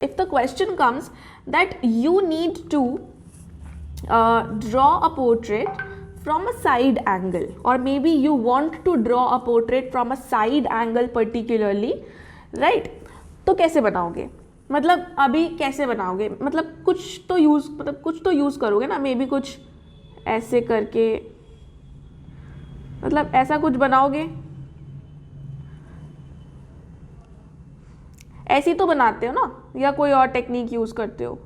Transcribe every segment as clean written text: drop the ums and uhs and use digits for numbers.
if the question comes that you need to draw a portrait from a side angle, or maybe you want to draw a portrait from a side angle particularly, right? तो कैसे बनाओगे, मतलब अभी कैसे बनाओगे, मतलब कुछ तो यूज़ करोगे ना, मे बी कुछ ऐसे करके, मतलब ऐसा कुछ बनाओगे, ऐसी तो बनाते हो ना, या कोई और टेक्निक यूज़ करते हो?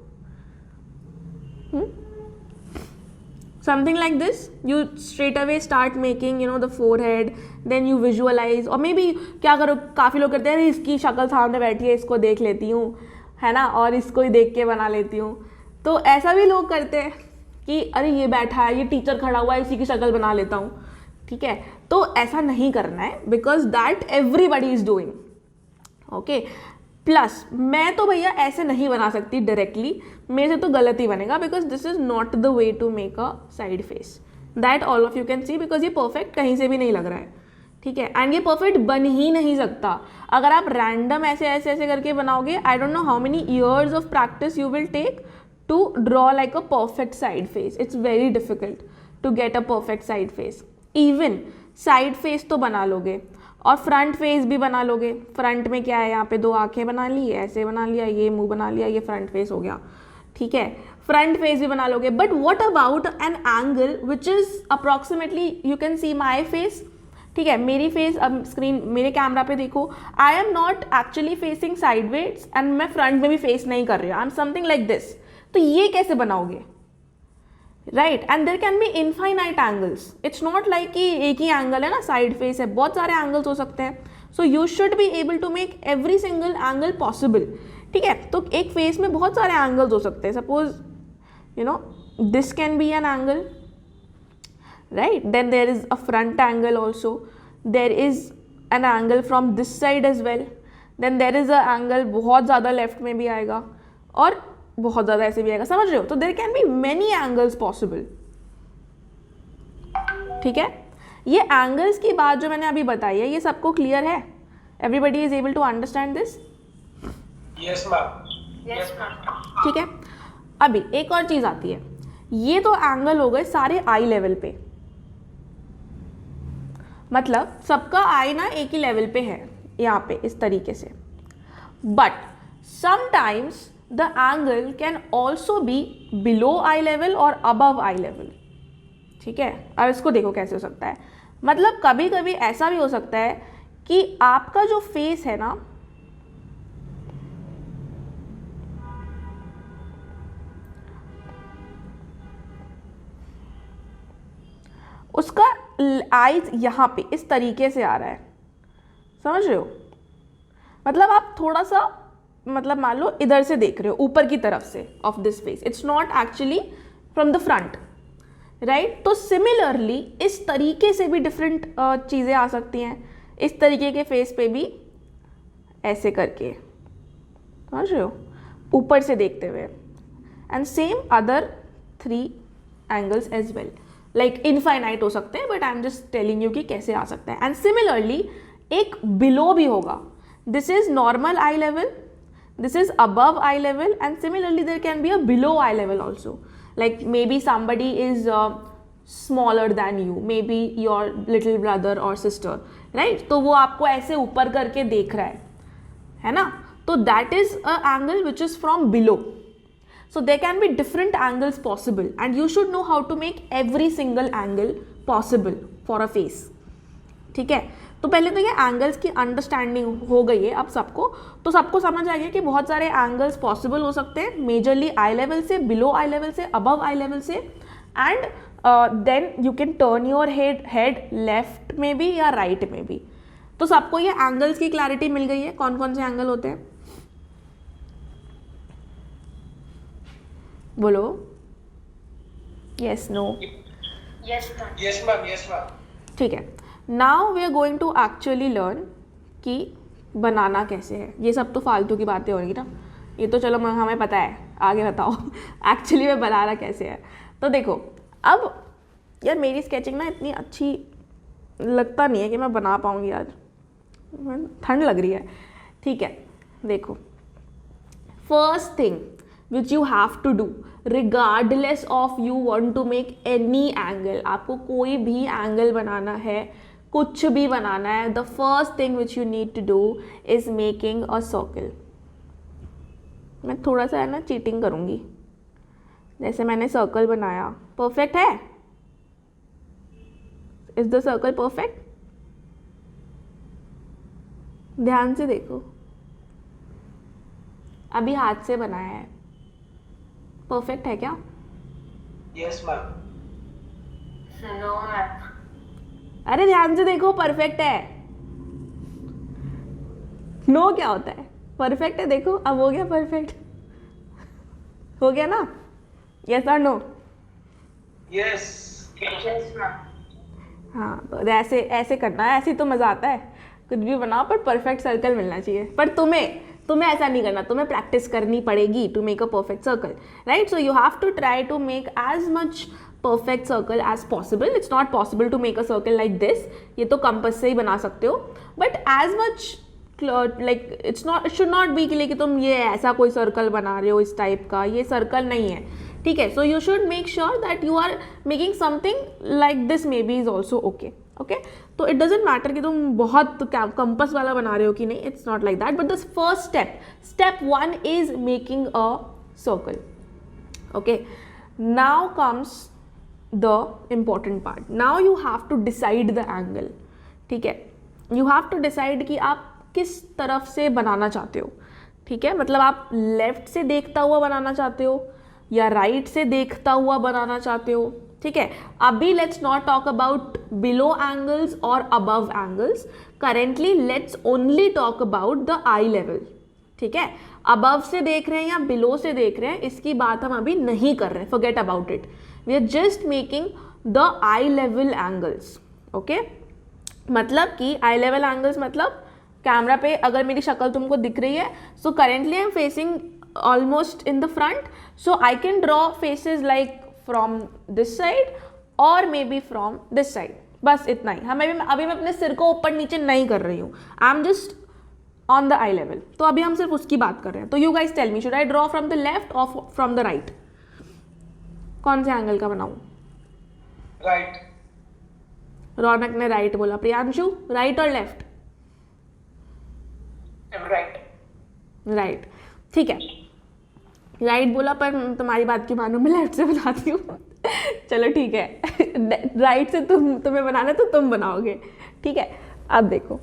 Something like this, you straight away start making the forehead, then you visualize, और maybe क्या करो, काफ़ी लोग करते हैं इसकी शक्ल सामने बैठी है, इसको देख लेती हूँ, है ना, और इसको ही देख के बना लेती हूँ। तो ऐसा भी लोग करते हैं कि अरे ये बैठा है, ये टीचर खड़ा हुआ है, इसी की शक्ल बना लेता हूँ, ठीक है। तो ऐसा नहीं करना है, because that everybody is doing, okay. Plus मैं तो भैया ऐसे नहीं बना सकती डायरेक्टली, मेरे से तो गलत ही बनेगा, because this is not the way to make a side face that all of you can see, because ये परफेक्ट कहीं से भी नहीं लग रहा है, ठीक है। एंड ये परफेक्ट बन ही नहीं सकता अगर आप रैंडम ऐसे ऐसे ऐसे करके बनाओगे। I don't know how many years of practice you will take to draw like a perfect side face. It's very difficult to get a perfect side face. Even side face तो बना लोगे और front face भी बना लोगे। Front में क्या है, यहाँ पे 2 आंखें बना ली, ऐसे बना लिया, ये मुंह बना लिया, ये फ्रंट फेस हो गया, ठीक है। फ्रंट फेस भी बना लोगे, but what about an angle which is approximately, you can C my face, ठीक है। मेरी फेस अब स्क्रीन, मेरे कैमरा पे देखो, I am not actually facing sideways and मैं फ्रंट में भी फेस नहीं कर रही हूँ, I am something like this. तो ये कैसे बनाओगे, right? And there can be infinite angles, it's not like कि एक ही एंगल है ना, साइड फेस है, बहुत सारे एंगल्स हो सकते हैं। So you should be able to make every single angle possible, ठीक है। तो एक फेस में बहुत सारे एंगल्स हो सकते हैं। Suppose this can be an angle, right? Then there is a front angle also, there is an angle from this side as well, then there is a angle बहुत ज़्यादा लेफ्ट में भी आएगा और बहुत ज़्यादा ऐसे भी आएगा, समझ रहे हो? तो there can be many angles possible, ठीक है। ये एंगल्स की बात जो मैंने अभी बताई है, ये सबको क्लियर है? Everybody is able to understand this? Yes ma'am, yes ma'am, ठीक है। अभी एक और चीज़ आती है, ये तो एंगल हो गए सारे आई लेवल पे, मतलब सबका आई ना एक ही लेवल पे है यहाँ पे इस तरीके से। But sometimes the angle can also be below eye level और अबव आई लेवल, ठीक है। अब इसको देखो कैसे हो सकता है, मतलब कभी कभी ऐसा भी हो सकता है कि आपका जो फेस है ना, उसका आईज यहाँ पे इस तरीके से आ रहा है, समझ रहे हो? मतलब आप थोड़ा सा, मतलब मान लो इधर से देख रहे हो, ऊपर की तरफ से of this face, it's not actually from the front, right? तो सिमिलरली इस तरीके से भी डिफरेंट चीज़ें आ सकती हैं, इस तरीके के फेस पे भी ऐसे करके, समझ रहे हो, ऊपर से देखते हुए। And same other 3 angles as well, like infinite हो सकते हैं, but I am just telling you कि कैसे आ सकता है। एंड सिमिलरली एक बिलो भी होगा, this is normal eye level, this is above eye level, and similarly there can be a below eye level also, like maybe somebody is smaller than you, maybe your little brother or sister, right? तो वो आपको ऐसे ऊपर करके देख रहा है ना, तो that is a angle which is from below. So there can be different angles possible and you should know how to make every single angle possible for a face, ठीक है। तो पहले तो ये एंगल्स की अंडरस्टैंडिंग हो गई है अब सबको, तो सबको समझ आ गया कि बहुत सारे एंगल्स पॉसिबल हो सकते हैं, मेजरली आई लेवल से, बिलो आई लेवल से, अबव आई लेवल से। And then you can turn your head left में भी या राइट में भी। तो सबको ये एंगल्स की क्लैरिटी मिल गई है, कौन कौन से एंगल होते हैं, बोलो। Yes, no? Yes ma'am, yes ma'am. ठीक है, now we are going to actually learn कि बनाना कैसे है। ये सब तो फालतू की बातें हो रही ना, ये तो चलो हमें पता है, आगे बताओ एक्चुअली में बनाना कैसे है। तो देखो, अब यार मेरी स्केचिंग ना इतनी अच्छी लगता नहीं है कि मैं बना पाऊँगी आज, ठंड लग रही है, ठीक है। देखो first thing which you have to do regardless of you want to make any angle, आपको कोई भी angle बनाना है, कुछ भी बनाना है, the first thing which you need to do is making a circle. मैं थोड़ा सा है ना चीटिंग करूँगी, जैसे मैंने सर्कल बनाया, परफेक्ट है? Is the circle perfect? ध्यान से देखो, अभी हाथ से बनाया है, परफेक्ट है क्या? Yes ma'am. No ma'am. अरे ध्यान से देखो, परफेक्ट है. नो क्या होता है? परफेक्ट है. देखो अब हो गया परफेक्ट, हो गया ना? यस और नो? यस. Yes ma'am. हाँ, तो ऐसे ऐसे करना है, ऐसे ही तो मज़ा आता है. कुछ भी बनाओ पर परफेक्ट सर्कल मिलना चाहिए. पर तुम्हें ऐसा नहीं करना, तुम्हें प्रैक्टिस करनी पड़ेगी to make a perfect circle, right? So you have to try to make as much perfect circle as possible. It's not possible to make a circle like this, ये तो कंपास से ही बना सकते हो, but as much like it should not be कि तुम ये ऐसा कोई सर्कल बना रहे हो इस टाइप का, ये सर्कल नहीं है, ठीक है? So you should make sure that you are making something like this maybe is also okay. Okay, तो it doesn't matter कि तुम बहुत कंपास वाला बना रहे हो कि नहीं, it's not like that, but the first step 1 is making a circle. Okay, now comes the important part. Now you have to decide the angle. ठीक है, you have to decide कि आप किस तरफ से बनाना चाहते हो. ठीक है, मतलब आप लेफ्ट से देखता हुआ बनाना चाहते हो या राइट से देखता हुआ बनाना चाहते हो. ठीक है, अभी let's not talk about below angles और above angles. Currently let's only talk about the eye level. ठीक है, अबव से देख रहे हैं या बिलो से देख रहे हैं, इसकी बात हम अभी नहीं कर रहे हैं, forget about it. We are just making the eye level angles. Okay, मतलब कि आई लेवल एंगल्स मतलब कैमरा पे अगर मेरी शक्ल तुमको दिख रही है, so currently I am facing almost in the front, so I can draw faces like from this side और maybe from this side. बस इतना ही. अभी मैं अपने सिर को ऊपर नीचे नहीं कर रही हूँ, I am just on the eye level. तो अभी हम सिर्फ उसकी बात कर रहे हैं. तो you guys tell me, should I draw from the left और फ्रॉम द राइट? कौन से एंगल का बनाऊं? राइट. रौनक ने राइट बोला. प्रियांशु, राइट और लेफ्ट? राइट. राइट, ठीक है, राइट बोला, पर तुम्हारी बात की मानो मैं लेफ्ट से बनाती हूँ. चलो ठीक है, राइट से तुम्हें बनाना तो तुम बनाओगे. ठीक है, अब देखो,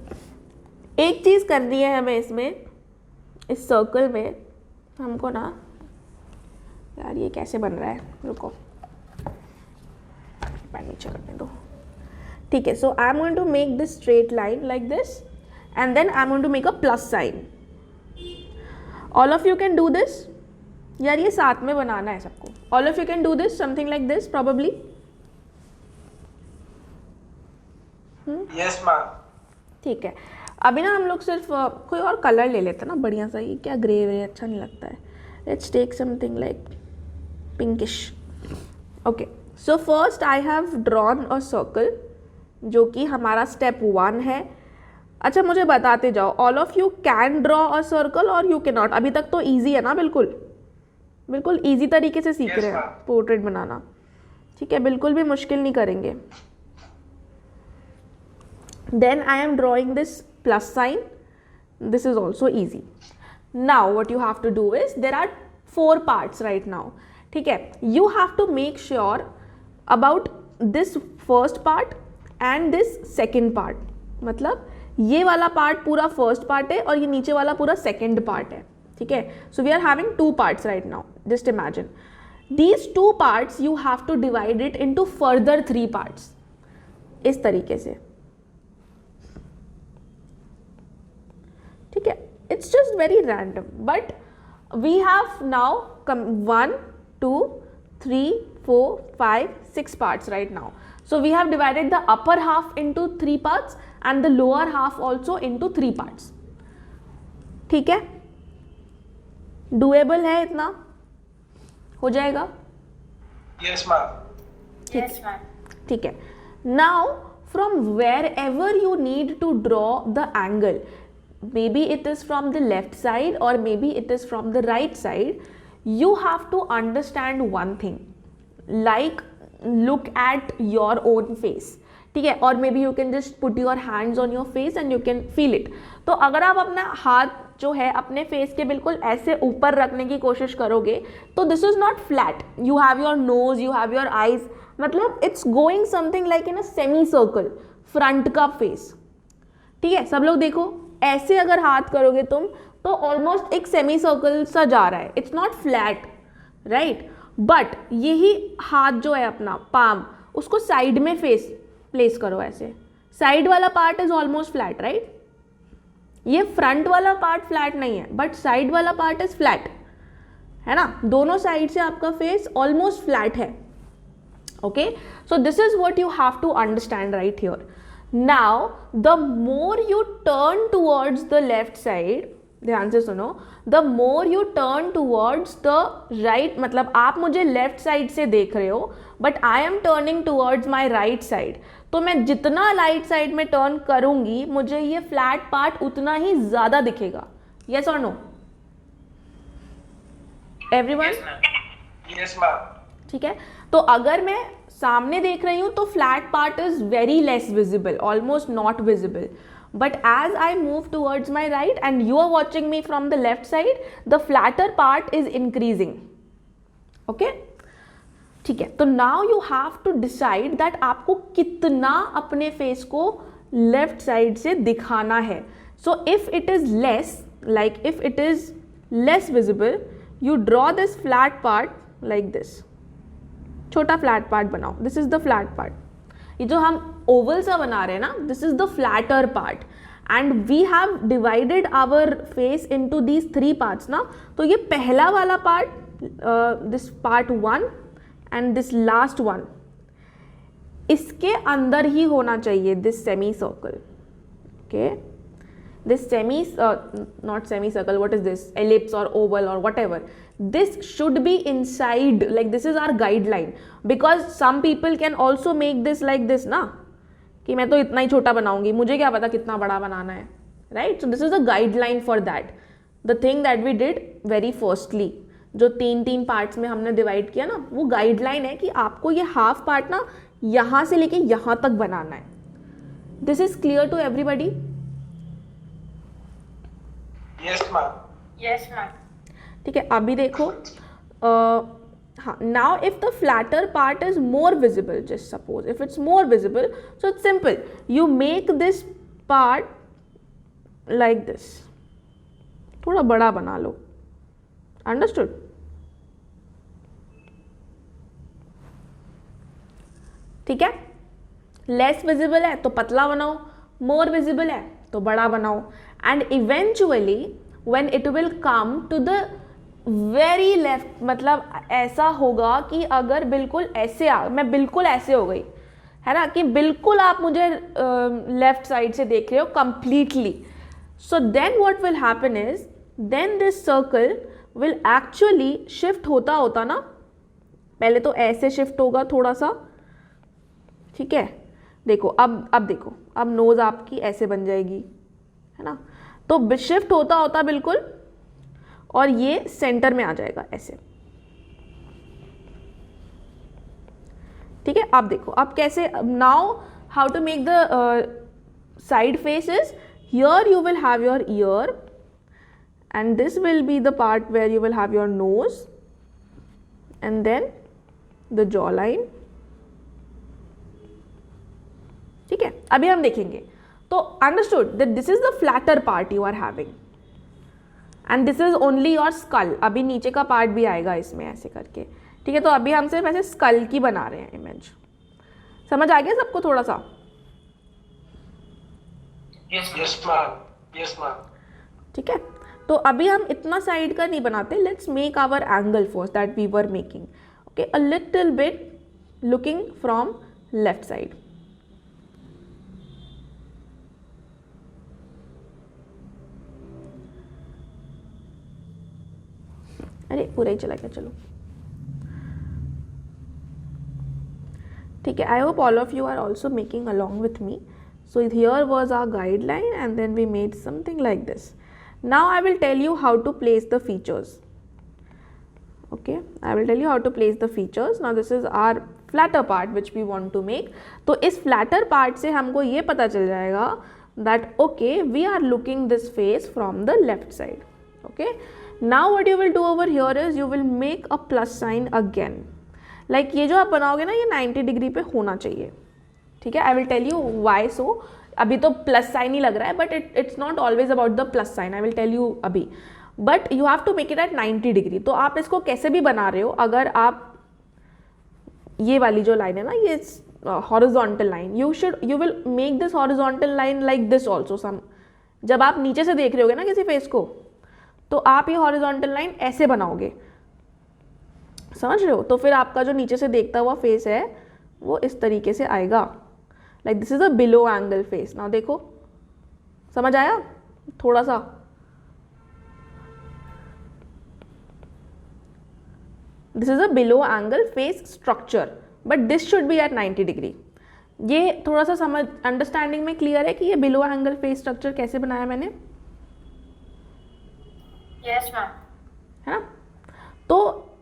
एक चीज़ करनी है हमें इसमें, इस सर्कल में हमको ना, यार ये कैसे बन रहा है, रुको पैन नीचे करने दो. ठीक है, so I am going to make this straight line like this and then I am going to make a plus sign. All of you can do this. यार ये साथ में बनाना है सबको. All of you can do this, something like this probably. Yes ma'am. ठीक है, अभी ना हम लोग सिर्फ कोई और कलर ले लेते हैं ना बढ़िया सा. ये क्या ग्रे व्रे अच्छा नहीं लगता है. Let's take something like pinkish. Okay, so first I have drawn a circle, जो कि हमारा स्टेप 1 है. अच्छा मुझे बताते जाओ, all of you can draw a circle और यू कैन नॉट? अभी तक तो ईजी है ना, बिल्कुल बिल्कुल ईजी तरीके से सीख रहे हैं पोर्ट्रेट बनाना. ठीक है, बिल्कुल भी मुश्किल नहीं करेंगे. Then I am drawing this plus sign. This is also easy. Now what you have to do is, there are 4 parts right now. ठीक है, you have to make sure about this first part and this second part. मतलब ये वाला part पूरा first part है और ये नीचे वाला पूरा सेकेंड पार्ट है. ठीक है, so we are having 2 parts right now. Just imagine these 2 parts you have to divide it into further 3 parts. इस तरीके से. ठीक है, it's just very random, but we have now come 1 2 3 4 5 6 parts right now. So we have divided the upper half into 3 parts and the lower half also into 3 parts. ठीक है, doable है, इतना हो जाएगा. Yes ma'am. Yes ma'am. ठीक है, now from wherever you need to draw the angle, maybe it is from the left side or maybe it is from the right side, you have to understand one thing, like look at your own face, ठीक है, और may be you can just put your hands on your face and you can feel it. तो अगर आप अपना हाथ जो है अपने फेस के बिल्कुल ऐसे ऊपर रखने की कोशिश करोगे तो this is not flat. You have your nose, you have your eyes, मतलब it's going something like in a semi circle front का फेस. ठीक है, सब लोग देखो, ऐसे अगर हाथ करोगे तुम तो ऑलमोस्ट एक सेमी सर्कल सा जा रहा है. It's not flat, right. But यही हाथ जो है अपना पाम, उसको साइड में फेस प्लेस करो ऐसे. साइड वाला part is almost flat, right. ये फ्रंट वाला पार्ट फ्लैट नहीं है बट साइड वाला पार्ट इज फ्लैट, है ना. दोनों साइड से आपका फेस ऑलमोस्ट फ्लैट है. Okay, so this is what you have to understand right here. Now the more you turn towards the left side, ध्यान से सुनो, the more you turn towards the right, मतलब आप मुझे left side से देख रहे हो but I am turning towards my right side. तो मैं जितना राइट साइड में टर्न करूंगी मुझे ये फ्लैट पार्ट उतना ही ज्यादा दिखेगा. यस और नो एवरीवन? Yes ma'am. ठीक है, तो अगर मैं सामने देख रही हूं तो flat part is very less visible, almost not visible. But as I move towards my right and you are watching me from the left side, the flatter part is increasing. Okay? ठीक है, तो now you have to decide that आपको कितना अपने face को left side से दिखाना है. So if it is less, like if it is less visible, you draw this flat part like this. छोटा flat part बनाओ. This is the flat part. ये जो हम ओवल सा बना रहे हैं ना, this is the flatter part and we have divided our face into these 3 parts ना. तो ये पहला वाला part, this part 1 and this last 1, इसके अंदर ही होना चाहिए this semi circle. Okay, this not semicircle, what is this, ellipse or oval or whatever, this should be inside, like this is our guideline, because some people can also make this like this ना, कि मैं तो इतना ही छोटा बनाऊंगी, मुझे क्या पता कितना बड़ा बनाना है, right. So this is a guideline for that, the thing that we did very firstly, जो 3 पार्ट्स में हमने डिवाइड किया ना, वो गाइडलाइन है कि आपको ये हाफ पार्ट ना यहाँ से लेके यहाँ तक बनाना है. This is clear to everybody? Yes ma'am. Yes ma'am. ठीक है, अभी देखो, हाँ, now if the flatter part is more visible, just suppose if it's more visible, so it's simple, you make this part like this, थोड़ा बड़ा बना लो. Understood? ठीक है, लेस विजिबल है तो पतला बनाओ, मोर विजिबल है तो बड़ा बनाओ. And eventually when it will come to the very left, मतलब ऐसा होगा कि अगर बिल्कुल ऐसे मैं बिल्कुल ऐसे हो गई है ना, कि बिल्कुल आप मुझे लेफ्ट साइड से देख रहे हो completely. So then what will happen is, then this circle will actually shift होता होता ना, पहले तो ऐसे शिफ्ट होगा थोड़ा सा, ठीक है. देखो अब देखो, अब नोज आपकी ऐसे बन जाएगी, है ना. तो शिफ्ट होता होता बिल्कुल, और ये सेंटर में आ जाएगा ऐसे. ठीक है, अब देखो अब कैसे. Now how to make the side faces. Here you will have your ear and this will be the part where you will have your nose and then the jaw line. ठीक है, अभी हम देखेंगे. तो understood that this is the flatter part you are having and this is only your skull. अभी नीचे का part भी आएगा इसमें ऐसे करके. ठीक है, तो अभी हम सिर्फ ऐसे स्कल की बना रहे हैं इमेज. समझ आ गया सबको थोड़ा सा? Yes ma'am. Yes ma'am. ठीक है, तो अभी हम इतना साइड का नहीं बनाते. Let's make our angle first that we were making. Okay, a little bit looking from left side. अरे पूरा ही चला गया, चलो ठीक है. I hope all of you are also making along with me. So here was our guideline, and then we made something like this. Now I will tell you how to place the features. Okay, I will tell you how to place the features. Now this is our flatter part which we want to make. तो इस flatter part से हमको ये पता चल जाएगा that okay, we are looking this face from the left side. Okay, now what you will do over here is you will make a plus sign again. Like ये जो आप बनाओगे ना, ये 90 डिग्री पे होना चाहिए. ठीक है, I will tell you why so. अभी तो प्लस साइन ही लग रहा है, but it's not always about the plus sign. I will tell you अभी. But you have to make it at 90 degree. तो आप इसको कैसे भी बना रहे हो, अगर आप ये वाली जो लाइन है ना, ये horizontal line, you will make this horizontal line like this also. सम जब आप नीचे से देख रहे होगे ना किसी फेस को, तो आप ये हॉरिजॉन्टल लाइन ऐसे बनाओगे, समझ रहे हो? तो फिर आपका जो नीचे से देखता हुआ फेस है वो इस तरीके से आएगा. Like this is a below angle face. Now देखो, समझ आया थोड़ा सा? This is a below angle face structure, but this should be at 90 degree. ये थोड़ा सा समझ, अंडरस्टैंडिंग में क्लियर है कि ये बिलो एंगल फेस स्ट्रक्चर कैसे बनाया मैंने? Yes ma'am. है ना? तो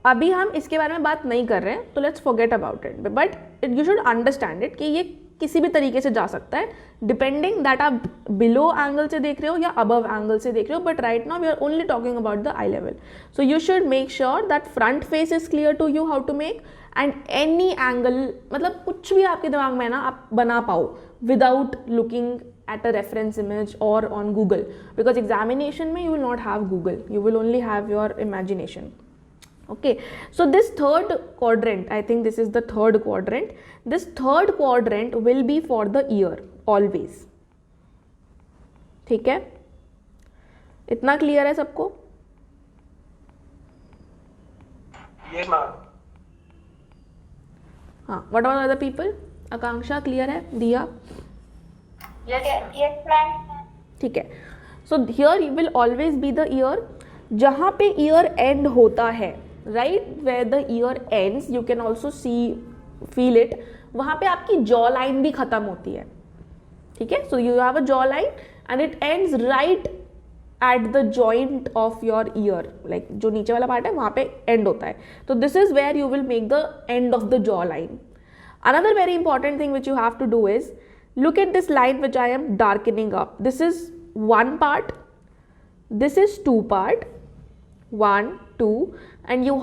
अभी हम इसके बारे में बात नहीं कर रहे हैं, तो let's forget about it. But you should understand it कि ये किसी भी तरीके से जा सकता है, डिपेंडिंग दैट आप बिलो एंगल से देख रहे हो या अबव एंगल से देख रहे हो. But right now we are only talking about the eye level. So you should make sure that front face is clear to you how to make, and any angle, मतलब कुछ भी आपके दिमाग में है ना, आप बना पाओ without looking at a reference image or on Google, because examination में you will not have Google, you will only have your imagination. Okay, so this third quadrant, I think this is the third quadrant. This third quadrant will be for the ear always. ठीक है, इतना clear है सबको? Yes ma'am. हाँ, what about other people? Akanksha clear है? दिया? Yes ma'am. ठीक है. So here you will always be the ear. जहाँ पे ईयर एंड होता है, right, where the ear ends, you can also feel it, वहाँ पे आपकी जॉ लाइन भी खत्म होती है. ठीक है, सो you have a jaw line and it ends right at the joint of your year. Like जो नीचे वाला पार्ट है वहाँ पे एंड होता है. तो this is where you will make the end of the jaw line. Another very important thing which you have to do is, look at this line which I am darkening up. This is one part, this is two part, 1, 2, and you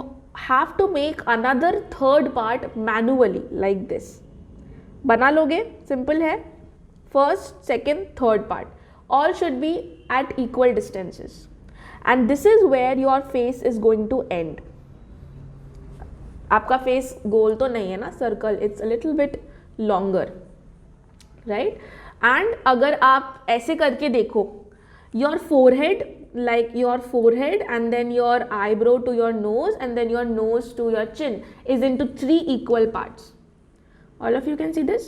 have to make another third part manually like this. बना लोगे? Simple है. First, second, third part. All should be at equal distances. And this is where your face is going to end. आपका face गोल तो नहीं है ना, circle, it's a little bit longer, right. And अगर आप ऐसे करके देखो, your forehead, like your forehead and then your eyebrow to your nose and then your nose to your chin is into 3 equal parts. All of you can see this?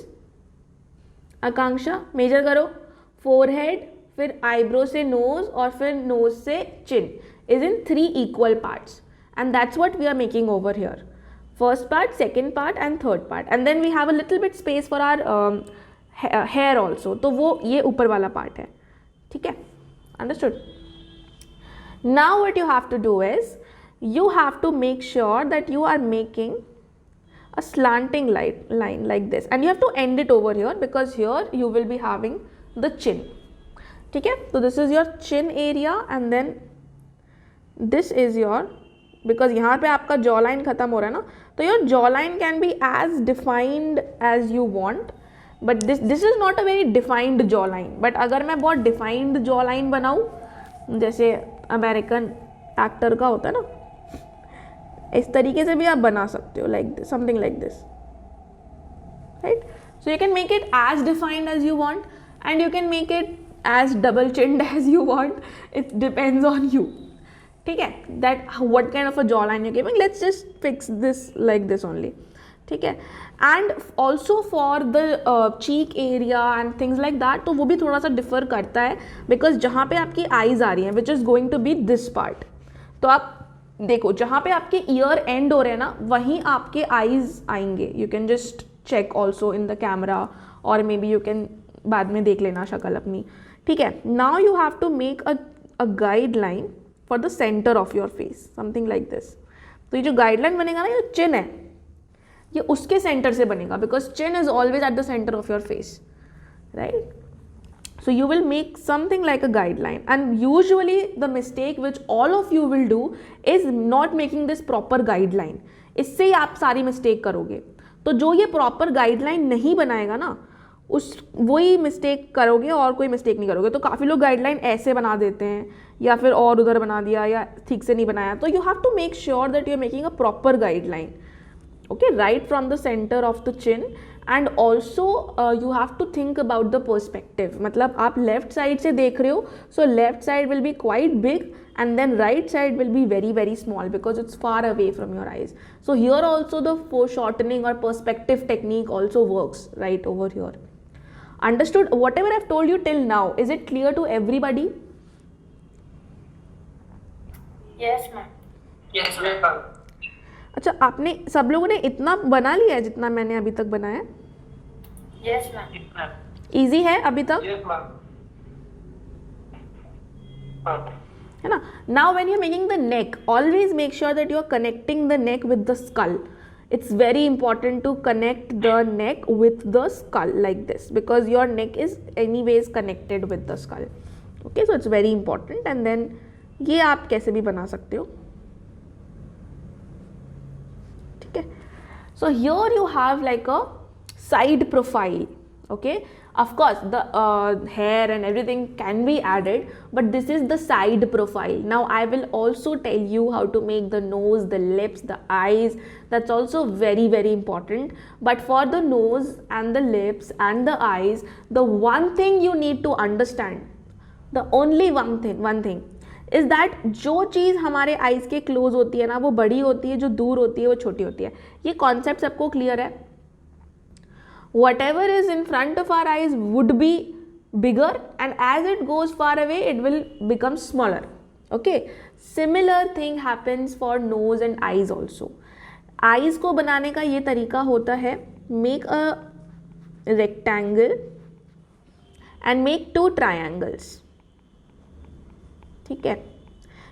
Akanksha measure करो. forehead, फिर eyebrow से nose और फिर nose से chin is in 3 equal parts, and that's what we are making over here. First part, second part and third part, and then we have a little bit space for our hair also. तो वो ये ऊपर वाला part है. ठीक है, understood? Now what you have to do is, you have to make sure that you are making a slanting line like this, and you have to end it over here because here you will be having the chin. ठीक है, so this is your chin area and then this is your, because यहाँ पे आपका jaw line खत्म हो रहा है ना, तो your jaw line can be as defined as you want, but this is not a very defined jaw line. बट अगर मैं बहुत डिफाइंड जॉ लाइन बनाऊँ, जैसे अमेरिकन एक्टर का होता है ना, इस तरीके से भी आप बना सकते हो, like something like this, right. So you can make it as defined as you want and you can make it as double chinned as you want. It depends on you. ठीक है, that what kind of a jaw line you giving. Let's just fix this like this only. ठीक है, and also for the cheek area and things like that, तो वो भी थोड़ा सा differ करता है, बिकॉज जहाँ पे आपकी आईज आ रही हैं which is going to be this part, तो आप देखो जहाँ पे आपके ईयर एंड हो रहे हैं ना, वहीं आपके आईज आएंगे. You can just check also in the camera, और मे बी यू कैन बाद में देख लेना शक्ल अपनी, ठीक है. Now you have to make a guideline for the centre of your face, something like this. तो ये जो गाइडलाइन बनेगा ना, ये चिन है, ये उसके सेंटर से बनेगा, because chin is always at the centre of your face, right. So you will make something like a guideline, and usually the mistake which all of you will do is not making this proper guideline. इससे ही आप सारी mistake करोगे. तो जो ये proper guideline नहीं बनाएगा ना, उस वही मिस्टेक करोगे और कोई मिस्टेक नहीं करोगे. तो काफ़ी लोग गाइडलाइन ऐसे बना देते हैं या फिर और उधर बना दिया या ठीक से नहीं बनाया. तो you have to make sure that you are making a proper guideline, okay, right from the center of the chin. And also you have to think about the perspective. मतलब आप left side से देख रहे हो, so left side will be quite big and then right side will be very very small because it's far away from your eyes. So here also the foreshortening or perspective technique also works right over here. Understood? Whatever I've told you till now, is it clear to everybody? Yes, ma'am. Yes, ma'am. अच्छा, आपने सब लोगों ने इतना बना लिया है जितना मैंने अभी तक बनाया? Yes, ma'am. इजी है अभी तक? Yes, ma'am. है ना. Now when you are making the neck, always make sure that you are connecting the neck with the skull. It's very important to connect the neck with the skull like this, because your neck is anyways connected with the skull. Okay, so it's very important. And then ये आप कैसे भी बना सकते हो, ठीक है. So here you have like a side profile. Okay, of course the hair and everything can be added, but this is the side profile. Now I will also tell you how to make the nose, the lips, the eyes. That's also very very important. But for the nose and the lips and the eyes, the one thing you need to understand, the only one thing is that जो चीज़ हमारे eyes के close होती है ना, वो बड़ी होती है, जो दूर होती है वो छोटी होती है. ये कॉन्सेप्ट सबको क्लियर है? Whatever is in front of our eyes would be bigger and as it goes far away it will become smaller. Okay, similar thing happens for nose and eyes also. Eyes को बनाने का ये तरीका होता है, make a rectangle and make 2 triangles. ठीक है,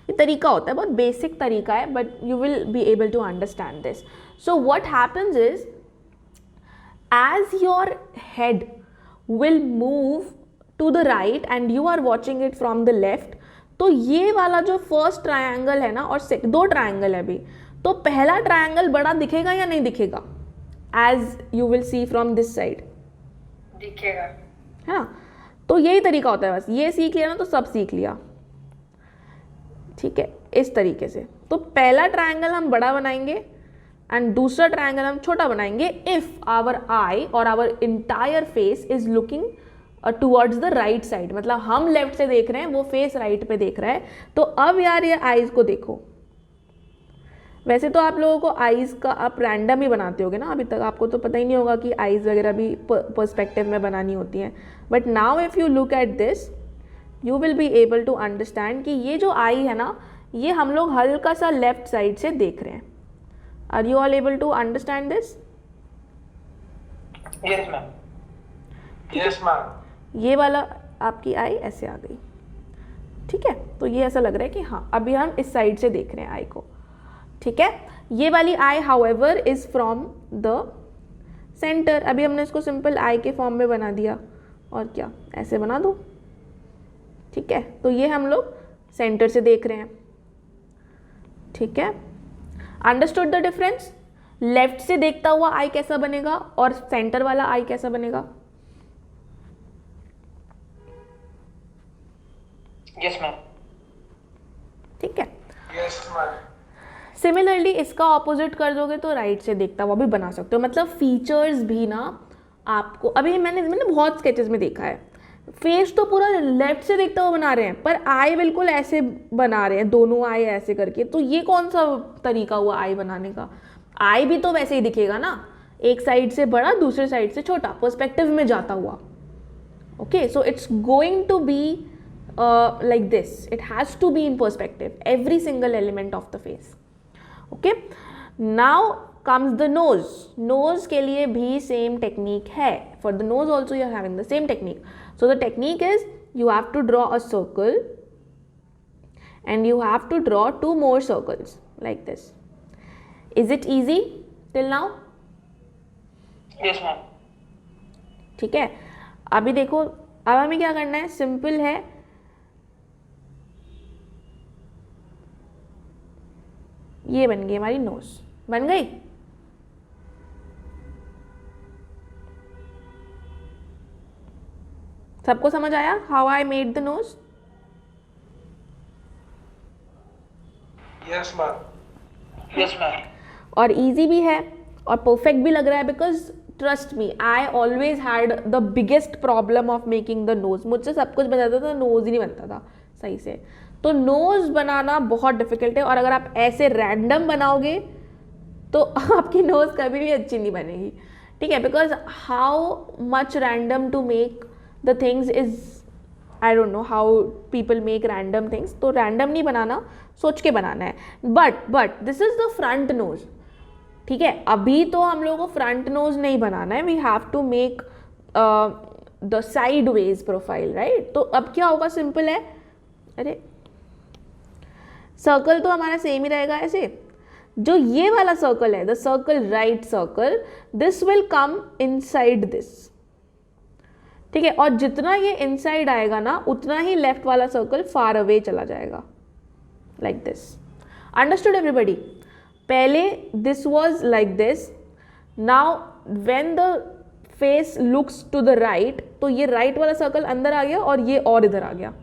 ये तरीका होता है, बहुत बेसिक तरीका है, but you will be able to understand this. So what happens is, as your head will move to the right and you are watching it from the left, तो ये वाला जो फर्स्ट ट्रायंगल है ना, और 2 triangle है अभी, तो पहला ट्रायंगल बड़ा दिखेगा या नहीं दिखेगा? As you will see from this side दिखेगा, है ना. तो यही तरीका होता है, बस ये सीख लिया ना तो सब सीख लिया. ठीक है, इस तरीके से. तो पहला ट्रायंगल हम बड़ा बनाएंगे एंड दूसरा ट्रायंगल हम छोटा बनाएंगे इफ आवर आई और our entire face is looking towards the right side. मतलब हम लेफ्ट से देख रहे हैं, वो फेस राइट पे देख रहा है. तो अब यार ये आईज को देखो. वैसे तो आप लोगों को आईज का आप रैंडम ही बनाते होगे ना, अभी तक आपको तो पता ही नहीं होगा कि आईज वगैरह भी पर्सपेक्टिव में बनानी होती हैं. But now if you look at this you will be able to understand कि ये जो आई है ना, ये हम लोग हल्का सा लेफ्ट साइड से देख रहे हैं. Are you all able to understand this? Yes ma'am. Yes ma'am. ये वाला आपकी आई ऐसे आ गई, ठीक है. तो ये ऐसा लग रहा है कि हाँ, अभी हम इस साइड से देख रहे हैं आई को, ठीक है. ये वाली eye however is from the centre. अभी हमने इसको सिंपल आई के फॉर्म में बना दिया, और क्या ऐसे बना दो, ठीक है. तो ये हम लोग सेंटर से देख रहे हैं, ठीक है. Understood the difference? लेफ्ट से देखता हुआ आई कैसा बनेगा और सेंटर वाला आई कैसा बनेगा? Yes ma'am. ठीक है. Yes ma'am. सिमिलरली इसका ऑपोजिट कर दोगे तो राइट से देखता हुआ भी बना सकते हो. मतलब फीचर्स भी ना आपको, अभी मैंने बहुत स्केचेस में देखा है, फेस तो पूरा लेफ्ट से देखता हुआ बना रहे हैं पर आई बिल्कुल ऐसे बना रहे हैं, दोनों आई ऐसे करके. तो ये कौन सा तरीका हुआ आई बनाने का? आई भी तो वैसे ही दिखेगा ना, एक साइड से बड़ा दूसरे साइड से छोटा, पर्सपेक्टिव में जाता हुआ. Okay, so it's going to be like this. It has to be in perspective, every single element of the face. Okay, now comes the nose. Nose के लिए भी सेम टेक्निक है. For the nose also you are having the same technique. So the technique is you have to draw a circle and you have to draw 2 more circles like this. Is it easy till now? Yes, ma'am. ठीक है. अभी देखो, अब हमें क्या करना है, simple है. ये बन गई हमारी नोज. बन गई. सबको समझ आया how I made the nose? Yes, ma'am. Yes, ma'am. और इजी भी है और परफेक्ट भी लग रहा है, because trust me, I always had the biggest problem of making the nose. मुझसे सब कुछ बन जाता था, नोज ही नहीं बनता था सही से. तो नोज बनाना बहुत डिफिकल्ट है, और अगर आप ऐसे रैंडम बनाओगे तो आपकी नोज कभी भी अच्छी नहीं बनेगी. ठीक है, because how much random to make the things is, I don't know how people make random things. तो रैंडम नहीं बनाना, सोच के बनाना है. But this is the front nose. ठीक है, अभी तो हम लोगों को फ्रंट नोज नहीं बनाना है. We have to make the side wedge profile, right. तो अब क्या होगा, सिंपल है. अरे सर्कल तो हमारा सेम ही रहेगा ऐसे. जो ये वाला सर्कल है, the circle right circle, this will come inside this. ठीक है, और जितना ये इनसाइड आएगा ना, उतना ही लेफ्ट वाला सर्कल फार अवे चला जाएगा, लाइक दिस. Understood everybody? पहले this was like this. Now when the face looks to the right, तो ये राइट वाला सर्कल अंदर आ गया और ये और इधर आ गया.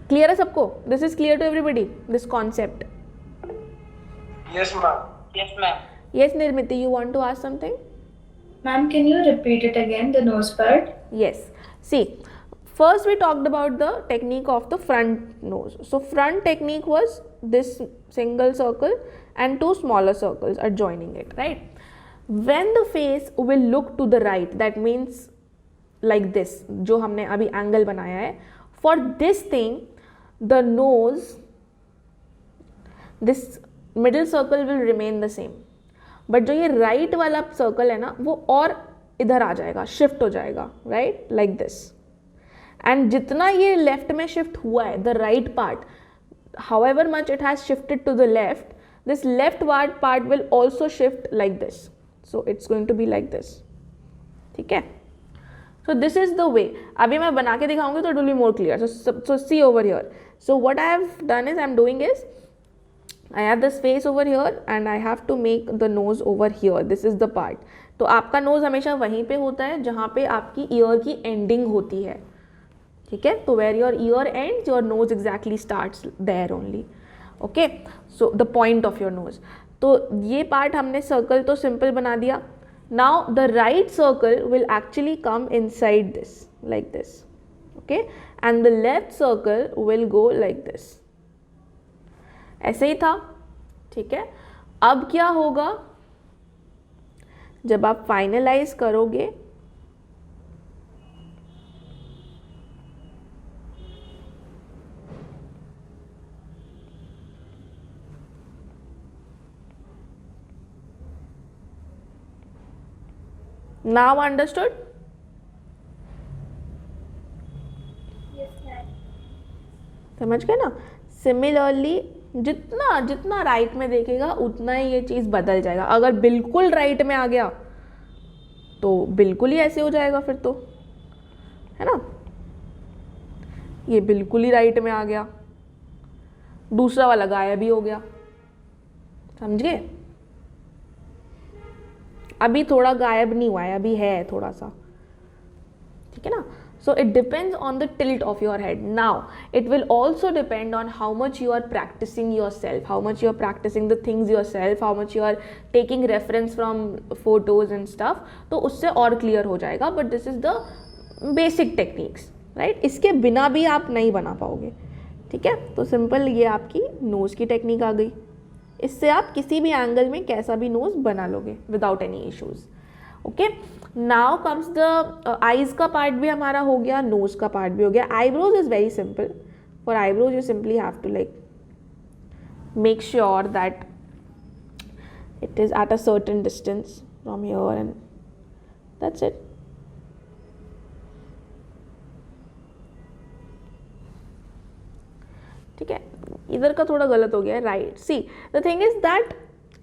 क्लियर है सबको? This is clear to everybody, this concept? Yes, ma'am. Yes, ma'am. Yes, Nirmiti, you want to ask something? Ma'am, can you repeat it again, the nose part? Yes. See, first we talked about the technique of the front nose. So front technique was this single circle and 2 smaller circles adjoining it, right? When the face will look to the right, that means like this, जो हमने अभी angle बनाया है. For this thing, the nose, this middle circle will remain the same. But जो ये right वाला circle है ना, वो और इधर आ जाएगा, शिफ्ट हो जाएगा, राइट, लाइक दिस. एंड जितना ये लेफ्ट में शिफ्ट हुआ है, the right part, however much it has shifted to the left, this left part will also shift like this. So it's going to be like this. ठीक है, so this is the way. अभी मैं बना के दिखाऊंगी तो it will be more clear. So see over here. So what I have done is, I am doing is, I have this face over here and I have to make the nose over here. This is the part. तो आपका nose हमेशा वहीं पे होता है जहाँ पे आपकी ear की ending होती है. ठीक है, तो where your ear ends, your nose exactly starts there only. Okay, so the point of your nose. तो ये part हमने circle तो simple बना दिया. Now the right circle will actually come inside this, like this. Okay, and the left circle will go like this. ऐसे ही था. ठीक है, अब क्या होगा जब आप फाइनलाइज करोगे, नाउ अंडरस्टूड? Yes, ma'am. समझ गए ना? सिमिलरली जितना जितना राइट में देखेगा उतना ही ये चीज़ बदल जाएगा. अगर बिल्कुल राइट में आ गया तो बिल्कुल ही ऐसे हो जाएगा फिर तो, है ना. ये बिल्कुल ही राइट में आ गया, दूसरा वाला गायब ही हो गया. समझ गए? अभी थोड़ा गायब नहीं हुआ है, अभी है थोड़ा सा. ठीक है ना. So it depends on the tilt of your head. Now it will also depend on how much you are practicing yourself, how much you are practicing the things yourself, how much you are taking reference from photos and stuff. तो उससे और clear हो जाएगा. But this is the basic techniques, right? इसके बिना भी आप नहीं बना पाओगे. ठीक है, तो सिंपल ये आपकी नोज़ की टेक्निक आ गई. इससे आप किसी भी एंगल में कैसा भी नोज़ बना लोगे without any issues. Okay, now comes the eyes का पार्ट भी हमारा हो गया, नोज का पार्ट भी हो गया. Eyebrows is very simple. For eyebrows you simply have to like make sure that it is at a certain distance from here, and that's it. ठीक है, इधर का थोड़ा गलत हो गया है, right. See the thing is that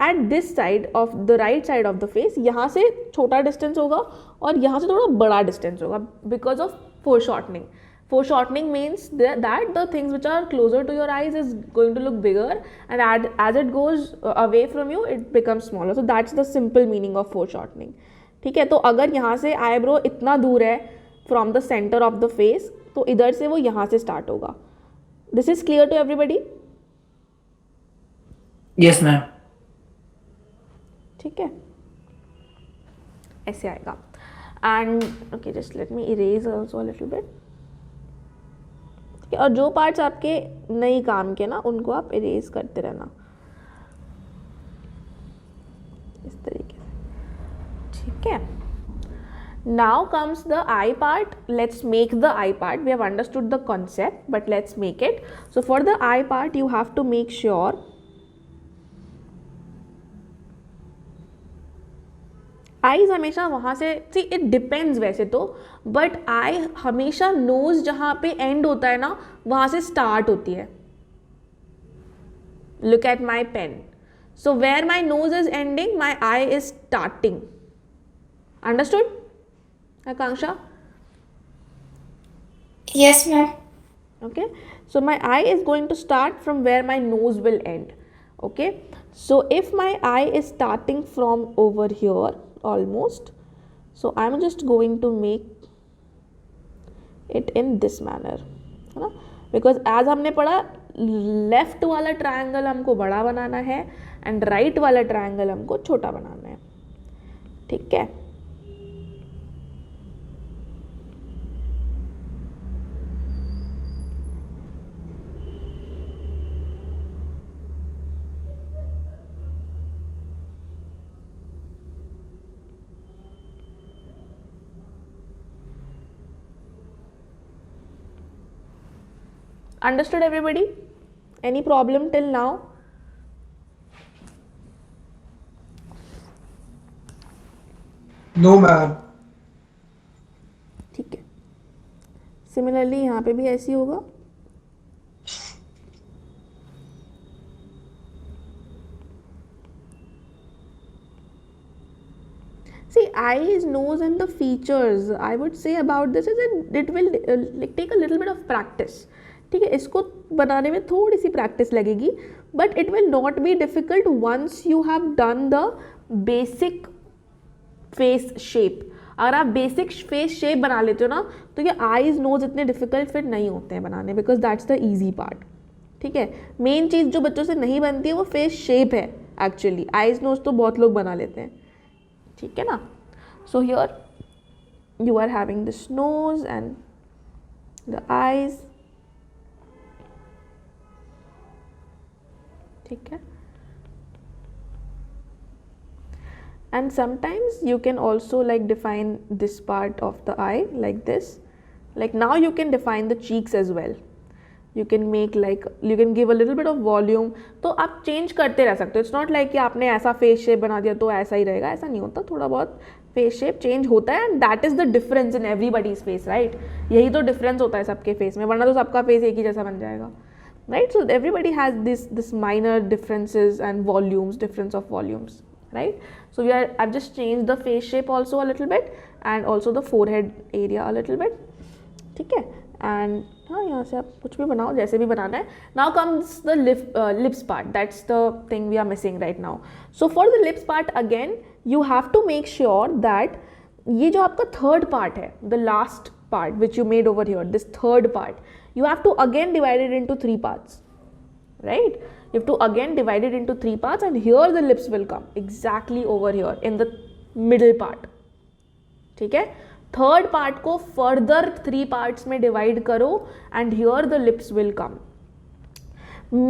at this side of the right side of the face यहाँ से छोटा डिस्टेंस होगा और यहाँ से थोड़ा बड़ा डिस्टेंस होगा because of foreshortening. Foreshortening means that the things which are closer to your eyes is going to look bigger, and as it goes away from you it becomes smaller. So that's the simple meaning of foreshortening. ठीक है, तो अगर यहाँ से eyebrow इतना दूर है from the centre of the face तो इधर से वो यहाँ से स्टार्ट होगा. This is clear to everybody? Yes ma'am. ठीक है, ऐसे आएगा. And okay, just let me erase also a little bit. और जो पार्ट्स आपके नहीं काम के ना उनको आप इरेज करते रहना इस तरीके से. ठीक है, now comes the eye part. Let's make the eye part. We have understood the concept but let's make it. So for the eye part you have to make sure eyes हमेशा वहाँ से, सी इट डिपेंड्स वैसे तो, but I हमेशा knows जहाँ पे and होता है ना वहाँ से स्टार्ट होती है. Look at my pen. So where my nose is ending my eye is starting. Understood Akanksha? Yes, ma'am. Okay, so my eye is going to start from where my nose will end. Okay, so if my eye is starting from over here almost, so I'm just going to make it in this manner, है ना, because as हमने पढ़ा left वाला triangle हमको बड़ा बनाना है and right वाला triangle हमको छोटा बनाना है. ठीक है, understood everybody? Any problem till now? No ma'am. ठीक है, सिमिलरली यहाँ पे भी ऐसी होगा. See, eyes, nose and the features, I would say about this is that it will like take a little bit of practice. ठीक है, इसको बनाने में थोड़ी सी प्रैक्टिस लगेगी but it will not be difficult once you have done the basic face shape. अगर आप बेसिक फेस शेप बना लेते हो ना तो ये आईज नोज इतने डिफिकल्ट फिर नहीं होते हैं बनाने because that's the easy part. ठीक है, मेन चीज़ जो बच्चों से नहीं बनती है वो फेस शेप है एक्चुअली. आईज नोज तो बहुत लोग बना लेते हैं. ठीक है ना. So here you are having this nose and the eyes. ठीक है, and sometimes you can also like define this part of the eye like this. Like now you can define the cheeks as well. You can make like, you can give a little bit of volume. तो आप change करते रह सकते हो. It's not like कि आपने ऐसा face shape बना दिया तो ऐसा ही रहेगा, ऐसा नहीं होता. थोड़ा बहुत face shape change होता है and that is the difference in everybody's face, right? यही तो difference होता है सबके face में, वरना तो सबका face एक ही जैसा बन जाएगा. Right, so everybody has this minor differences and volumes, difference of volumes, right? So I've just changed the face shape also a little bit and also the forehead area a little bit. ठीक है, and हाँ यहाँ से आप कुछ भी बनाओ जैसे भी बनाना है. Now comes the lips part. That's the thing we are missing right now. So for the lips part again, you have to make sure that ये जो आपका third part है, the last part which you made over here, this third part, you have to again divide it into 3 parts, right? You have to again divide it into 3 parts and here the lips will come exactly over here in the middle part. ठीक है, third part को further 3 parts में divide करो and here the lips will come.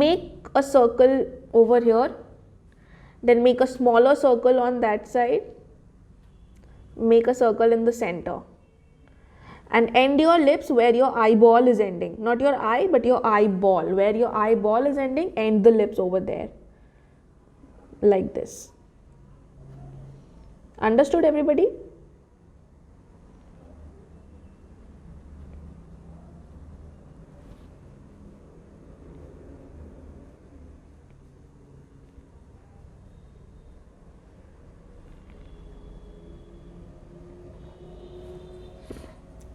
Make a circle over here, then make a smaller circle on that side, make a circle in the center. And end your lips where your eyeball is ending. Not your eye, but your eyeball. Where your eyeball is ending, end the lips over there. Like this. Understood, everybody?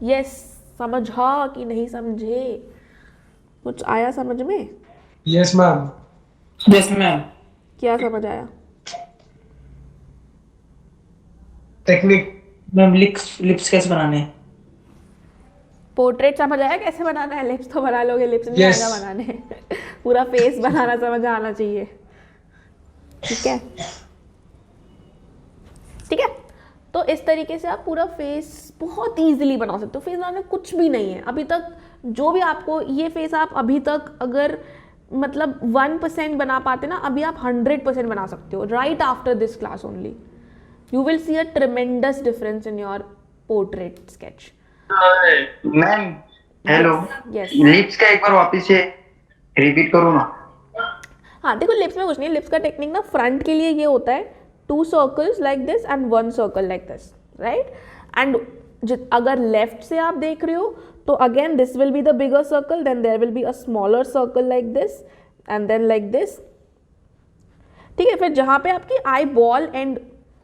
Yes, समझा कि नहीं समझे? कुछ आया समझ में? Yes ma'am. Yes ma'am. क्या समझ आया? टेक्निक। मैम लिप्स लिप्स कैसे बनाने हैं? पोर्ट्रेट समझ आया कैसे बनाना है? लिप्स तो बना लोगे, लिप्स नहीं Yes. आएगा बनाने। पूरा फेस बनाना समझ आना चाहिए। ठीक है, ठीक है। तो इस तरीके से आप पूरा फेस बहुत इजीली बना सकते हो। फेस बनाने में कुछ भी नहीं है अभी तक। जो भी आपको ये फेस आप अभी तक अगर मतलब 1% बना पाते ना, अभी आप 100% बना सकते हो right after this class only. You will C a tremendous difference in your portrait sketch. Ma'am hello. Yes. Lips का एक बार वापस से रिपीट करो ना। हाँ देखो, लिप्स में कुछ नहीं। लिप्स का टेक्निक ना फ्रंट के लिए ये होता है 2 circles like this and 1 circle like this, right. And अगर लेफ्ट से आप देख रहे हो तो again this will be the bigger circle, then there will be a smaller circle like this and then like this. ठीक है, फिर जहाँ पे आपकी आई बॉल एंड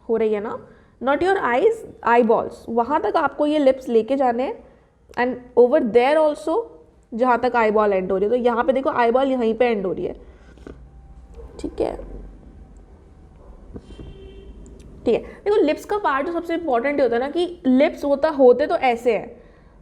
हो रही है ना, not your eyes, I balls, वहाँ तक आपको ये लिप्स लेके जाने हैं। एंड ओवर देयर ऑल्सो जहाँ तक आई बॉल एंड हो रही है, तो यहाँ पे देखो आई बॉल यहीं पे एंड हो रही है। ठीक है, ठीक है। देखो लिप्स का पार्ट जो सबसे इंपॉर्टेंट होता है ना, कि लिप्स होते तो ऐसे हैं,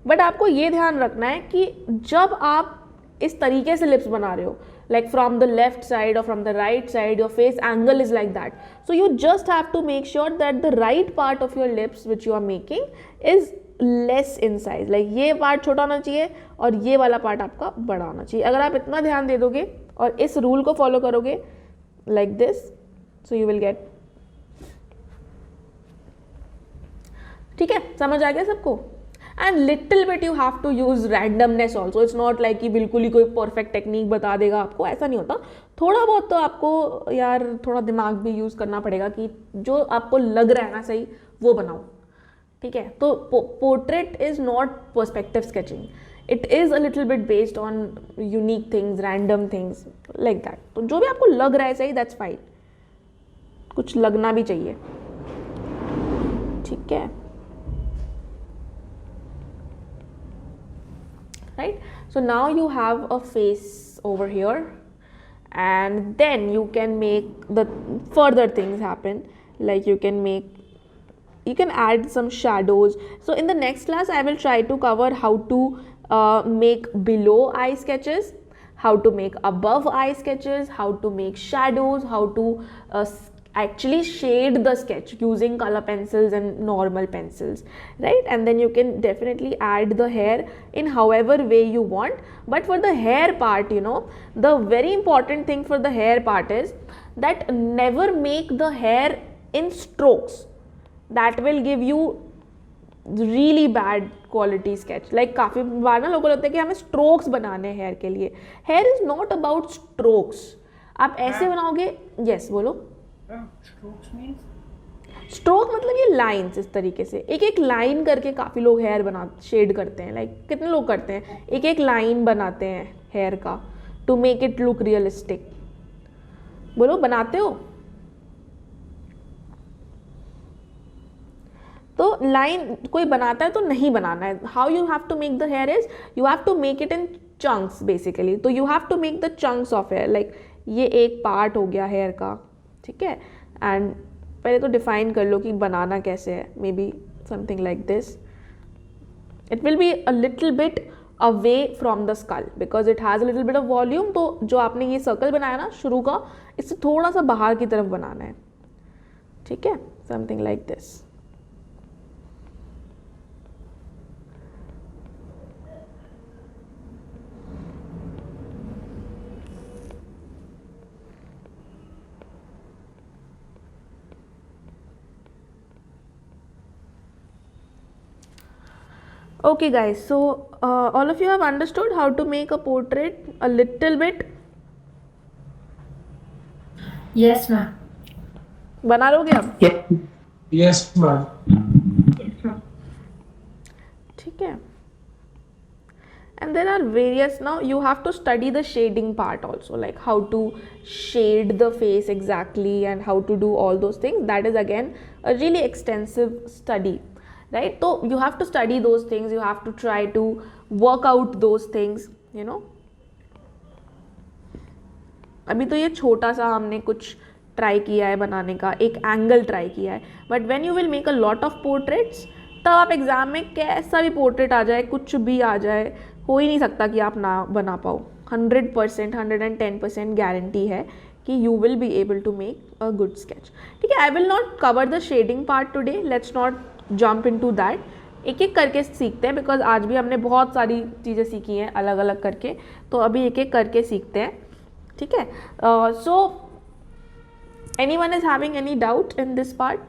बट आपको ये ध्यान रखना है कि जब आप इस तरीके से लिप्स बना रहे हो, like from the left side or from the right side, your face angle is like that, so you just have to make sure that the right part of your lips which you are making is less in size, like ये part छोटा होना चाहिए और ये वाला part आपका बड़ा होना चाहिए। अगर आप इतना ध्यान दे दोगे और इस रूल को फॉलो करोगे like this, so you will get। ठीक है, समझ आ गया सबको? And little bit you have to use randomness also. It's not like कि बिल्कुल ही कोई परफेक्ट टेक्निक बता देगा आपको, ऐसा नहीं होता। थोड़ा बहुत तो आपको यार थोड़ा दिमाग भी यूज़ करना पड़ेगा कि जो आपको लग रहा है ना सही वो बनाओ। ठीक है, तो portrait is not perspective sketching, it is a little bit based on unique things, random things like that. तो जो भी आपको लग रहा है सही, दैट्स फाइन, कुछ लगना भी चाहिए। ठीक है, right? So now you have a face over here, and then you can make the further things happen, like you can add some shadows. So in the next class I will try to cover how to make below eye sketches, how to make above eye sketches, how to make shadows, how to actually shade the sketch using color pencils and normal pencils, right? And then you can definitely add the hair in however way you want. But for the hair part, you know, the very important thing for the hair part is that never make the hair in strokes. That will give you really bad quality sketch. Like काफ़ी बार ना लोगों को लगता है कि हमें strokes बनाने हैं hair के लिए। Hair is not about strokes. आप ऐसे बनाओगे, yes बोलो। स्ट्रोक मतलब ये लाइंस, इस तरीके से एक एक लाइन करके काफ़ी लोग हेयर बना शेड करते हैं। लाइक कितने लोग करते हैं, एक एक लाइन बनाते हैं हेयर का to make it look realistic. बोलो बनाते हो? तो लाइन कोई बनाता है तो नहीं बनाना है। How you have to make the hair is you have to make it in chunks basically. तो you have to make the chunks of hair, like ये एक पार्ट हो गया हेयर का, ठीक है। एंड पहले तो डिफाइन कर लो कि बनाना कैसे है। May be something like this, it will be a little bit away from the skull because it has a little bit of volume. तो जो आपने ये सर्कल बनाया ना शुरू का, इससे थोड़ा सा बाहर की तरफ बनाना है, ठीक है, something like this. Okay guys, so all of you have understood how to make a portrait a little bit? Yes, ma'am. बना लोगे अब? Yes. Yes, ma'am. ठीक है. And there are various, now you have to study the shading part also, like how to shade the face exactly and how to do all those things. That is again a really extensive study, right? So you have to study those things, you have to try to work out those things, you know. अभी तो ये छोटा सा हमने कुछ try किया है बनाने का, एक एंगल ट्राई किया है, but when you will make a lot of portraits, तब आप एग्जाम में कैसा भी पोर्ट्रेट आ जाए, कुछ भी आ जाए, हो ही नहीं सकता कि आप ना बना पाओ. 100%, 110% गारंटी है कि you will be able to make a good sketch. ठीक है, I will not cover the shading part today, let's not jump into that. एक एक करके सीखते हैं, बिकॉज आज भी हमने बहुत सारी चीज़ें सीखी हैं अलग अलग करके, तो अभी एक एक करके सीखते हैं. ठीक है. So anyone is having any doubt in this part?